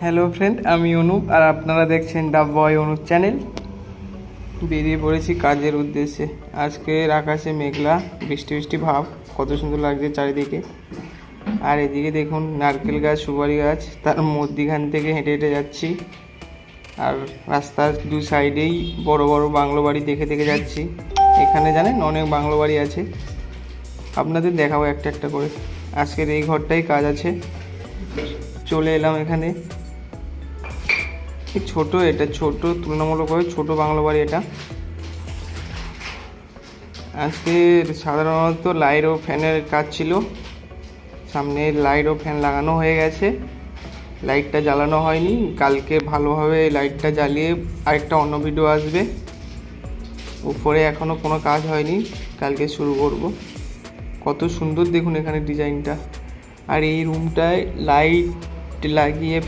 Hello friend, আমি অনুপ আর আপনারা দেখছেন দ্য বয় অনুপ চ্যানেল। বেরিয়ে পড়েছি কাজের উদ্দেশ্যে। আজকের আকাশে মেঘলা, বৃষ্টি বৃষ্টি ভাব, কত সুন্দর লাগছে চারিদিকে। আর এদিকে দেখুন নারকেল গাছ, সুপারি গাছ, তার মধ্যিখান থেকে হেঁটে হেঁটে যাচ্ছি। আর রাস্তার দু সাইডেই বড় বড় বাংলো বাড়ি দেখে দেখে যাচ্ছি। এখানে জানেন অনেক বাংলো বাড়ি আছে, আপনাদের দেখাবো একটা একটা করে। আজকের এই ঘরটাই কাজ আছে, চলে এলাম এখানে। ছোট, এটা ছোট, তুলনামূলকভাবে ছোট বাংলো বাড়ি এটা। আজকে সাধারণত লাইট ও ফ্যানের কাজ ছিল। সামনে লাইট ও ফ্যান লাগানো হয়ে গেছে, লাইটটা জ্বালানো হয়নি। কালকে ভালোভাবে লাইটটা জ্বালিয়ে আরেকটা অন্য ভিডিও আসবে। উপরে এখনও কোনো কাজ হয়নি, কালকে শুরু করব। কত সুন্দর দেখুন এখানে ডিজাইনটা। আর এই রুমটায় লাইট লাগিয়ে